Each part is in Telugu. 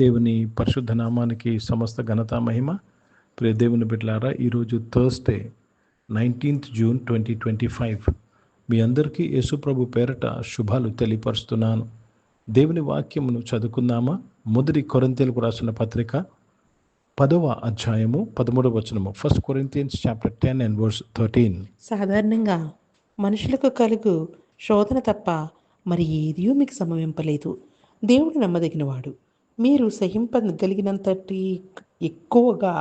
దేవుని పరిశుద్ధ నామానికి సమస్త ఘనత మహిమ. ప్రియ దేవుని బిడ్డలారా, ఈరోజు థర్స్డే 19th June 2025. మీ అందరికీ యేసుప్రభు పేరట శుభాలు తెలియపరుస్తున్నాను. దేవుని వాక్యమును చదువుకుందామా? మొదటి కొరింథీయులకు రాసిన పత్రిక 10వ అధ్యాయము 13వ వచనము. 1 Corinthians chapter 10 and verse 13. సాధారణంగా మనుషులకు కలుగు శోధన తప్ప మరి ఏదియూ మీకు సంభవింపలేదు. దేవుడు నమ్మదగినవాడు. మీరు సహింపగలిగినంతటి ఎక్కువగా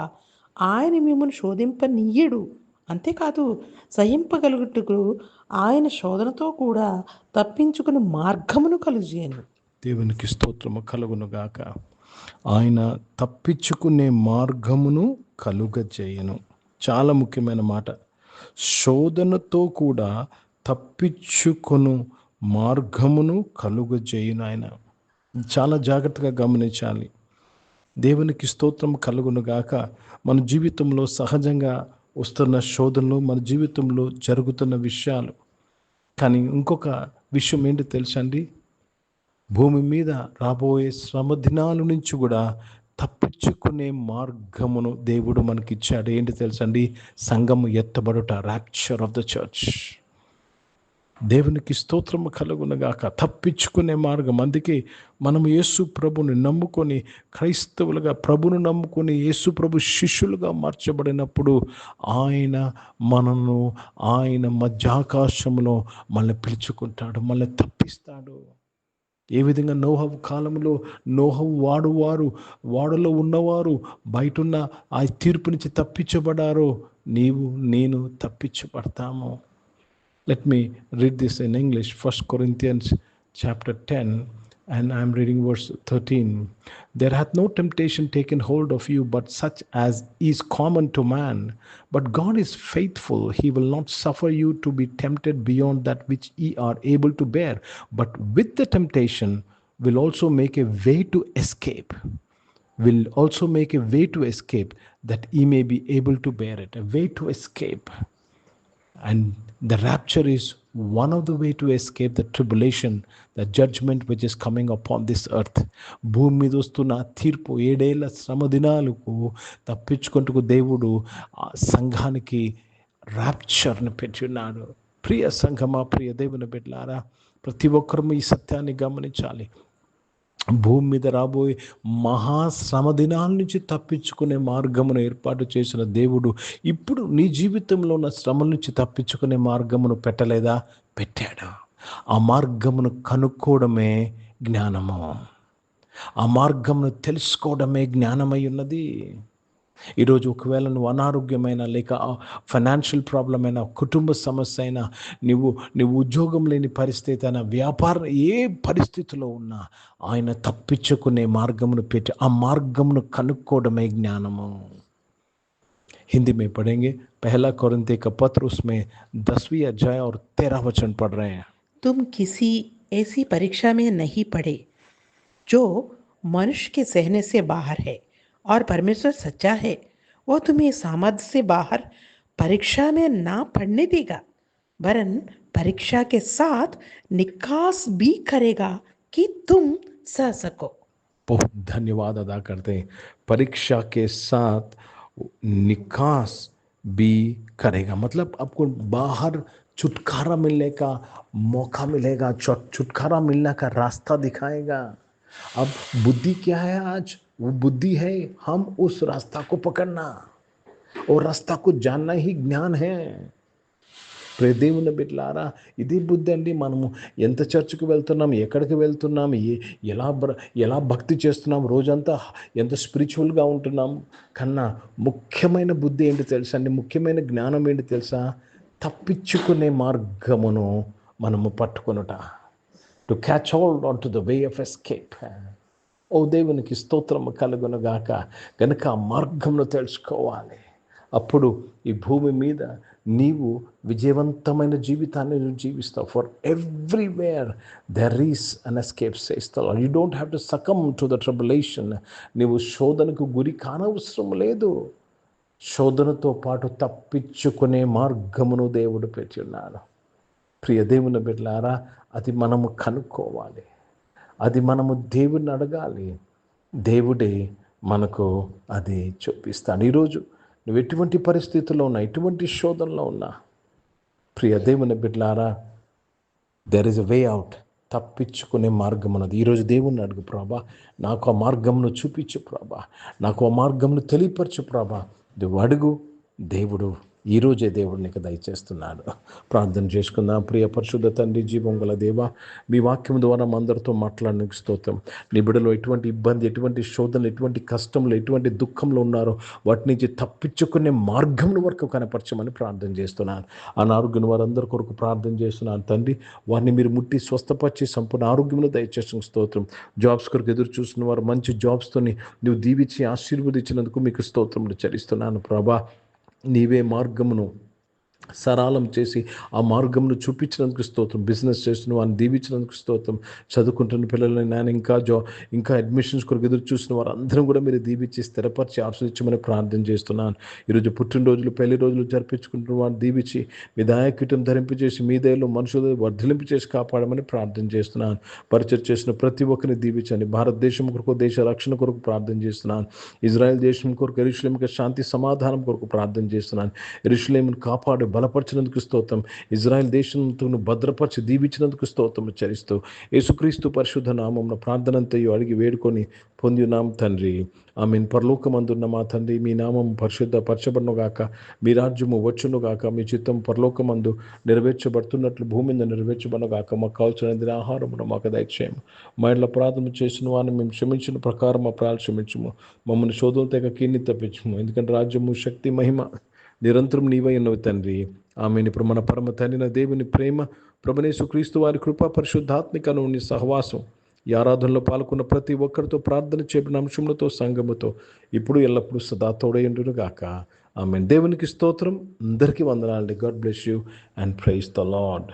ఆయన మిమ్మల్ని శోధింపనీయడు. అంతేకాదు, సహింపగలుగుటకు ఆయన శోధనతో కూడా తప్పించుకుని మార్గమును కలుగజేయను. దేవునికి స్తోత్రము కలుగును గాక. ఆయన తప్పించుకునే మార్గమును కలుగజేయను. చాలా ముఖ్యమైన మాట. శోధనతో కూడా తప్పించుకొను మార్గమును కలుగజేయును. ఆయన చాలా జాగ్రత్తగా గమనించాలి. దేవునికి స్తోత్రం కలుగును గాక. మన జీవితంలో సహజంగా వస్తున్న శోధనలు, మన జీవితంలో జరుగుతున్న విషయాలు. కానీ ఇంకొక విషయం ఏంటి తెలుసండి? భూమి మీద రాబోయే శ్రమ దినాల నుంచి కూడా తప్పించుకునే మార్గమును దేవుడు మనకిచ్చాడు. ఏంటి తెలుసండి? సంఘము ఎత్తబడుట, ర్యాప్చర్ ఆఫ్ ద చర్చ్. దేవునికి స్తోత్రము కలుగునగాక. తప్పించుకునే మార్గం. అందుకే మనం యేసు ప్రభుని నమ్ముకొని, క్రైస్తవులుగా ప్రభును నమ్ముకొని యేసు ప్రభు శిష్యులుగా మార్చబడినప్పుడు ఆయన మనను ఆయన మధ్యాకాశంలో మళ్ళీ పిలుచుకుంటాడు, మళ్ళీ తప్పిస్తాడు. ఏ విధంగా నోహవు కాలంలో నోహవు వాడులో ఉన్నవారు బయటున్న ఆ తీర్పు నుంచి తప్పించబడారో, నీవు నేను తప్పించబడతాము. Let me read this in English. 1 Corinthians chapter 10, and I am reading verse 13. There hath no temptation taken hold of you, but such as is common to man. But God is faithful. He will not suffer you to be tempted beyond that which ye are able to bear. But with the temptation will also make a way to escape. That ye may be able to bear it. A way to escape. And the rapture is one of the way to escape the tribulation, the judgment which is coming upon this earth. భూమి మీద వస్తున్న తీర్పు, 7 ఏళ్ల శ్రమ దినాలకు తప్పించుకుంటూ దేవుడు సంఘానికి ర్యాప్చర్ని పెట్టి ఉన్నాడు. ప్రియ సంఘమా, ప్రియ దేవుని బిడ్డలారా, ప్రతి ఒక్కరూ ఈ సత్యాన్ని గమనించాలి. భూమి మీద రాబోయే మహాశ్రమ దినాల నుంచి తప్పించుకునే మార్గమును ఏర్పాటు చేసిన దేవుడు ఇప్పుడు నీ జీవితంలో ఉన్న శ్రమల నుంచి తప్పించుకునే మార్గమును పెట్టలేదా? పెట్టాడు. ఆ మార్గమును కనుక్కోవడమే జ్ఞానము. ఆ మార్గమును తెలుసుకోవడమే జ్ఞానమై ఉన్నది. ఈరోజు ఒకవేళ నువ్వు అనారోగ్యమైన, లేక ఫైనాన్షియల్ ప్రాబ్లం అయినా, కుటుంబ సమస్య అయినా, నువ్వు ఉద్యోగం లేని పరిస్థితి అయినా, వ్యాపారం ఏ పరిస్థితిలో ఉన్నా ఆయన తప్పించుకునే మార్గమును పెట్టి ఆ మార్గమును కనుక్కోవడమే జ్ఞానము. हिंदी में पढ़ेंगे. 1 कोरिन्थियों का पत्र, उसमें 10वीं अध्याय और 13 वचन पढ़ रहे हैं. तुम किसी ऐसी परीक्षा में नहीं पड़े जो मनुष्य के सहने से बाहर है, और परमेश्वर सच्चा है, वो तुम्हें सामर्थ्य से बाहर परीक्षा में ना पड़ने देगा, वरन परीक्षा के साथ निकास भी करेगा कि तुम सह सको. बहुत धन्यवाद अदा करते हैं. परीक्षा के साथ निकास भी करेगा, मतलब आपको बाहर छुटकारा मिलने का मौका मिलेगा, छुटकारा मिलने का रास्ता दिखाएगा. अब बुद्धि क्या है? आज वो बुद्धि है हम उस रास्ता को पकड़ना, और रास्ता को जानना ही ज्ञान है. ప్రియ దేవుని బిడ్డలారా, ఇది బుద్ధి అండి. మనము ఎంత చర్చికి వెళ్తున్నాం, ఎక్కడికి వెళ్తున్నాం, ఎలా భక్తి చేస్తున్నాం, రోజంతా ఎంత స్పిరిచువల్గా ఉంటున్నాం కన్నా ముఖ్యమైన బుద్ధి ఏంటి తెలుసా అండి? ముఖ్యమైన జ్ఞానం ఏంటి తెలుసా? తప్పించుకునే మార్గమును మనము పట్టుకొనుట. To catch hold on to the way of escape. ఓ దేవునికి స్తోత్రము కలుగును గాక. కనుక ఆ మార్గమును తెలుసుకోవాలి. అప్పుడు ఈ భూమి మీద నీవు విజయవంతమైన జీవితాన్ని జీవిస్తావు. For everywhere there is an escape says the Lord. You don't have to succumb to the tribulation. నీవు శోధనకు గురి కానవసరం లేదు. శోధనతో పాటు తప్పించుకునే మార్గమును దేవుడు పెట్టి ఉన్నాడు. ప్రియ దేవుని బిడ్డలారా, అది మనము కనుక్కోవాలి. అది మనము దేవుని అడగాలి. దేవుడే మనకు అది చూపిస్తాడు. ఈరోజు నువ్వు ఎటువంటి పరిస్థితుల్లో ఉన్నా, ఎటువంటి శోధనలో ఉన్నా, ప్రియ దేవుని బిడ్డలారా, there is a way out. తప్పించుకునే మార్గం అన్నది. ఈరోజు దేవుణ్ణి అడుగు, ప్రభా నాకు ఆ మార్గంను చూపించు ప్రభా, నాకు ఆ మార్గంను తెలియపరచు ప్రభా. నువ్వు అడుగు, దేవుడు ఈరోజే దేవుడు నీకు దయచేస్తున్నాడు. ప్రార్థన చేసుకుందాం. ప్రియ పరిశుద్ధ తండ్రి, జీవం గల దేవా, మీ వాక్యం ద్వారా మా అందరితో మాట్లాడడానికి స్తోత్రం. నీ బిడ్డలో ఎటువంటి ఇబ్బంది, ఎటువంటి శోధనలు, ఎటువంటి కష్టంలో, ఎటువంటి దుఃఖంలో ఉన్నారో వాటి నుంచి తప్పించుకునే మార్గం వరకు కనపరచమని ప్రార్థన చేస్తున్నాను. అనారోగ్యం వారందరి కొరకు ప్రార్థన చేస్తున్నాను తండ్రి. వారిని మీరు ముట్టి స్వస్థపరిచి సంపూర్ణ ఆరోగ్యమును దయచేసిన స్తోత్రం. జాబ్స్ కొరకు ఎదురు చూస్తున్న వారు మంచి జాబ్స్తోని నువ్వు దీవించి ఆశీర్వదించినందుకు మీకు స్తోత్రములు చెల్లిస్తున్నాను ప్రభా. నీవే మార్గమును సరళం చేసి ఆ మార్గంను చూపించినందుకు స్తోత్రం. బిజినెస్ చేస్తున్న వారిని దీవించినందుకు స్తోత్రం. చదువుకుంటున్న పిల్లలని నేను ఇంకా అడ్మిషన్స్ కొరకు ఎదురు చూసిన వారు అందరం కూడా మీరు దీవించి స్థిరపరిచి ఆశ్రయించమని ప్రార్థన చేస్తున్నాను. ఈరోజు పుట్టినరోజులు, పెళ్లి రోజులు జరిపించుకుంటున్న వారిని దీవించి మీ దయాకీటం ధరింపజేసి మీ దయలో మనుషులు వర్ధలింపు చేసి కాపాడమని ప్రార్థన చేస్తున్నాను. పరిచయం చేసిన ప్రతి ఒక్కరిని దీవించండి. భారతదేశం కొరకు, దేశ రక్షణ కొరకు ప్రార్థన చేస్తున్నాను. ఇజ్రాయెల్ దేశం కొరకు, యెరూషలేముకి శాంతి సమాధానం కొరకు ప్రార్థన చేస్తున్నాను. యెరూషలేమును కాపాడు, బలపరిచినందుకు స్తోత్రం. ఇజ్రాయెల్ దేశంతో భద్రపరిచి దీవించినందుకు స్తోత్రం చెల్లిస్తూ యేసుక్రీస్తు పరిశుద్ధ నామమున ప్రార్థనంతయు అడిగి వేడుకొని పొంది ఉన్నాం తండ్రి, ఆమేన్. పరలోకమందున్న మా తండ్రి, మీ నామం పరిశుద్ధపరచబడును గాక, మీ రాజ్యము వచ్చును గాక, మీ చిత్తం పరలోకమందు నెరవేర్చబడుతున్నట్లు భూమి మీద నెరవేర్చబడును గాక. మాకు కావాల్సిన ఆహారమును మాకు దయచేయము. మా ఇంట్లో ప్రార్థన చేసిన వారిని మేము క్షమించిన ప్రకారం మా ప్రాణాలు క్షమించము. మమ్మల్ని శోధన తెగ కీన్ని తప్పించము. ఎందుకంటే రాజ్యము, శక్తి, మహిమ నిరంతరం నీవై ఉన్నవి తండ్రి. ఆమెను ఇప్పుడు మన పరమ తండ్రిన దేవుని ప్రేమ, ప్రభునేసు క్రీస్తు వారి కృప, పరిశుద్ధాత్మికను నీ సహవాసం, ఈ ఆరాధనలో పాల్గొన్న ప్రతి ఒక్కరితో, ప్రార్థన చేపిన అంశములతో, సంఘముతో ఇప్పుడు ఎల్లప్పుడూ సదా తోడైండును గాక. ఆమెన్. దేవునికి స్తోత్రం. అందరికీ వందనాలండి. God bless you and praise the lord.